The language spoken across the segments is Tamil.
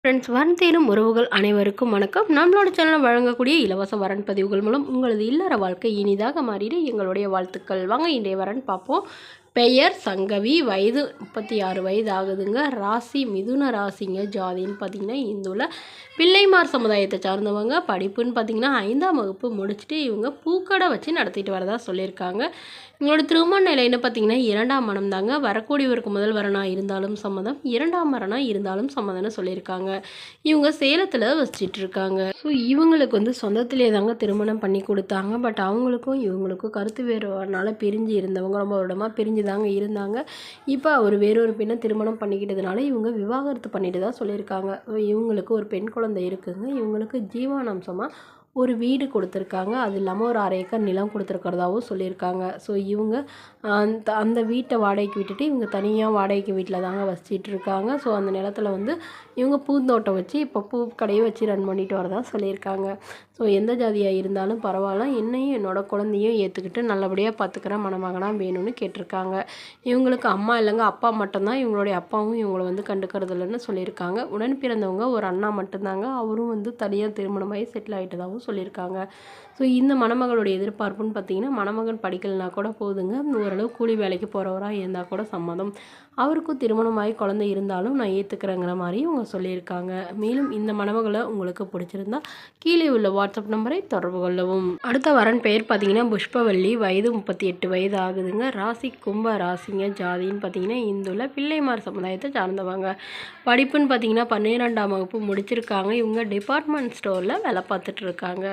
ஃப்ரெண்ட்ஸ், வரன் தேடும் உறவுகள் அனைவருக்கும் வணக்கம். நம்மளோட சேனலில் வழங்கக்கூடிய இலவச வரன் பதிவுகள் மூலம் உங்களது இல்லற வாழ்க்கை இனிதாக மாறிட எங்களுடைய வாழ்த்துக்கள். வாங்க இன்றைய வரன் பார்ப்போம். பெயர் சங்கவி, வயது 36 வயது ஆகுதுங்க. ராசி மிதுன ராசிங்க. ஜாதின்னு பார்த்திங்கன்னா இந்துவில் பிள்ளைமார் சமுதாயத்தை சார்ந்தவங்க. படிப்புன்னு பார்த்திங்கன்னா 5ஆம் வகுப்பு முடிச்சுட்டு இவங்க பூக்கடை வச்சு நடத்திட்டு வரதா சொல்லியிருக்காங்க. இவங்களோட திருமண நிலைன்னு பார்த்திங்கன்னா 2ஆம் மனம் தாங்க. வரக்கூடியவருக்கு முதல் வரனாக இருந்தாலும் சம்மதம், 2ஆம் வரனாக இருந்தாலும் சம்மதம்னு சொல்லியிருக்காங்க. இவங்க சேலத்தில் வசிச்சிட்டு இருக்காங்க. ஸோ இவங்களுக்கு வந்து சொந்தத்திலே தாங்க திருமணம் பண்ணி கொடுத்தாங்க. பட் அவங்களுக்கும் இவங்களுக்கும் கருத்து வேறுபாடுனால பிரிஞ்சு இருந்தவங்க, ரொம்ப வருடமாக பிரிஞ்சு தாங்க இருந்தாங்க. இப்போ அவர் வேறொரு பெண்ணை திருமணம் பண்ணிக்கிட்டதுனால இவங்க விவாகரத்து பண்ணிட்டு தான் சொல்லியிருக்காங்க. இவங்களுக்கு ஒரு பெண் குழந்தை இருக்குங்க. இவங்களுக்கு ஜீவனாம்சமாக ஒரு வீடு கொடுத்துருக்காங்க. அது இல்லாமல் ஒரு 1/2 ஏக்கர் நிலம் கொடுத்துருக்கிறதாவும் சொல்லியிருக்காங்க. ஸோ இவங்க அந்த வீட்டை வாடகைக்கு விட்டுட்டு இவங்க தனியாக வாடகைக்கு வீட்டில் தாங்க வசிச்சிட்டு இருக்காங்க. ஸோ அந்த நிலத்தில் வந்து இவங்க பூந்தோட்டம் வச்சு இப்போ பூ கடையை வச்சு ரன் பண்ணிட்டு வரதா சொல்லியிருக்காங்க. ஸோ எந்த ஜாதியாக இருந்தாலும் பரவாயில்ல, என்னையும் என்னோட குழந்தையும் ஏற்றுக்கிட்டு நல்லபடியாக பார்த்துக்கிற மணமகனாக வேணும்னு கேட்டிருக்காங்க. இவங்களுக்கு அம்மா இல்லைங்க, அப்பா மட்டும்தான். இவங்களுடைய அப்பாவும் இவங்களை வந்து கண்டுக்கிறது இல்லைன்னு சொல்லியிருக்காங்க. உடன் பிறந்தவங்க ஒரு அண்ணா மட்டும்தாங்க. அவரும் வந்து தனியாக திருமணமாகி செட்டில் ஆகிட்டதாகவும் சொல்லியிருக்காங்க. ஸோ இந்த மணமகளுடைய எதிர்பார்ப்புன்னு பார்த்தீங்கன்னா, மணமகன் படிக்கலைனா கூட போதுங்க, ஓரளவு கூலி வேலைக்கு போகிறவராக இருந்தால் கூட சம்மதம். அவருக்கும் திருமணமாகி குழந்தை இருந்தாலும் நான் ஏற்றுக்கிறேங்கிற மாதிரி இவங்க சொல்லியிருக்காங்க. மேலும் இந்த மணமகளை உங்களுக்கு பிடிச்சிருந்தா கீழே உள்ள வாட்ஸ்அப் நம்பரை தொடர்பு கொள்ளவும். அடுத்த வரன் பெயர் பார்த்தீங்கன்னா புஷ்பவல்லி, வயது 38 வயது ஆகுதுங்க. ராசி கும்ப ராசிங்க. ஜாதின்னு பார்த்தீங்கன்னா இந்துவில் பிள்ளைமார் சமுதாயத்தை சார்ந்தவங்க. படிப்புன்னு பார்த்தீங்கன்னா 12ஆம் வகுப்பு முடிச்சிருக்காங்க. இவங்க டிபார்ட்மெண்ட் ஸ்டோரில் வேலை பார்த்துட்டு இருக்காங்க.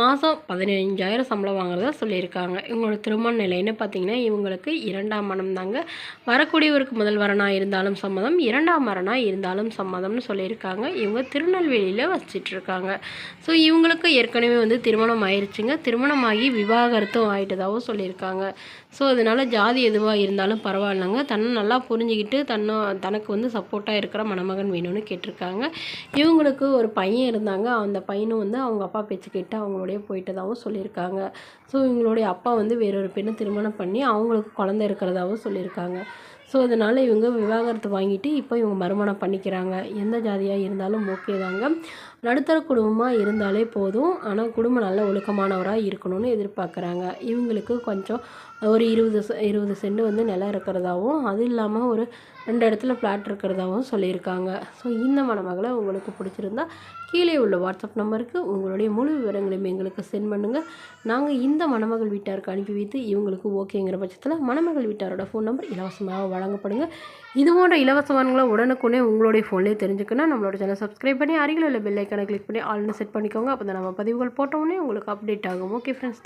மாதம் 15,000 சம்பளம் வாங்குறதா சொல்லியிருக்காங்க. இவங்களோட திருமண நிலைன்னு பார்த்தீங்கன்னா இவங்களுக்கு 2ஆம் மனம் தாங்க. வரக்கூடியவருக்கு முதல் வரனாக இருந்தாலும் சம்மதம், 2ஆம் வரனாக இருந்தாலும் சம்மதம்னு சொல்லியிருக்காங்க. இவங்க திருநெல்வேலியில் வசிச்சிட்டு இருக்காங்க. ஸோ இவங்களுக்கு ஏற்கனவே வந்து திருமணம் ஆயிடுச்சுங்க. திருமணமாகி விவாகரத்தும் ஆகிட்டதாகவும் சொல்லியிருக்காங்க. ஸோ அதனால் ஜாதி எதுவாக இருந்தாலும் பரவாயில்லைங்க, தன்னை நல்லா புரிஞ்சுக்கிட்டு தனக்கு வந்து சப்போர்ட்டாக இருக்கிற மணமகன் வேணும்னு கேட்டிருக்காங்க. இவங்களுக்கு ஒரு பையன் இருந்தாங்க. அந்த பையனும் வந்து அவங்க அப்பா பேச்சு கேட்டு அவங்களோடைய போயிட்டதாகவும் சொல்லியிருக்காங்க. ஸோ இவங்களுடைய அப்பா வந்து வேறொரு பெண்ணை திருமணம் பண்ணி அவங்களுக்கு குழந்தை இருக்கிறதாகவும் சொல்லியிருக்காங்க. ஸோ அதனால் இவங்க விவாகரத்து வாங்கிட்டு இப்போ இவங்க மறுமணம் பண்ணிக்கிறாங்க. எந்த ஜாதியாக இருந்தாலும் ஓகே தாங்க. நடுத்தர குடும்பமாக இருந்தாலே போதும். ஆனால் குடும்பம் நல்ல ஒழுக்கமானவராக இருக்கணும்னு எதிர்பார்க்குறாங்க. இவங்களுக்கு கொஞ்சம் ஒரு 20 சென்ட் வந்து நிலம் இருக்கிறதாவும், அது இல்லாமல் ஒரு 2 இடத்துல ஃப்ளாட் இருக்கிறதாவும் சொல்லியிருக்காங்க. ஸோ இந்த மணமகளை உங்களுக்கு பிடிச்சிருந்தா கீழே உள்ள வாட்ஸ்அப் நம்பருக்கு உங்களுடைய முழு விவரங்களையும் எங்களுக்கு சென்ட் பண்ணுங்கள். நாங்கள் இந்த மணமகள் வீட்டாருக்கு அனுப்பி வைத்து இவங்களுக்கு ஓகேங்கிற பட்சத்தில் மணமகள் வீட்டாரோட ஃபோன் நம்பர் இலவசமாக வழங்கப்படுங்க. இது போன்ற இலவசமானங்களை உடனுக்குடனே உங்களுடைய ஃபோன்லேயே தெரிஞ்சுக்கணும். நம்மளோட சேனல் சப்ஸ்கிரைப் பண்ணி அருகில் உள்ள பெல் ஐக்கானை கிளிக் பண்ணி ஆல்னு செட் பண்ணிக்கோங்க. அப்போ தான் நம்ம பதிவுகள் போட்டோன்னே உங்களுக்கு அப்டேட் ஆகும். Okay friends,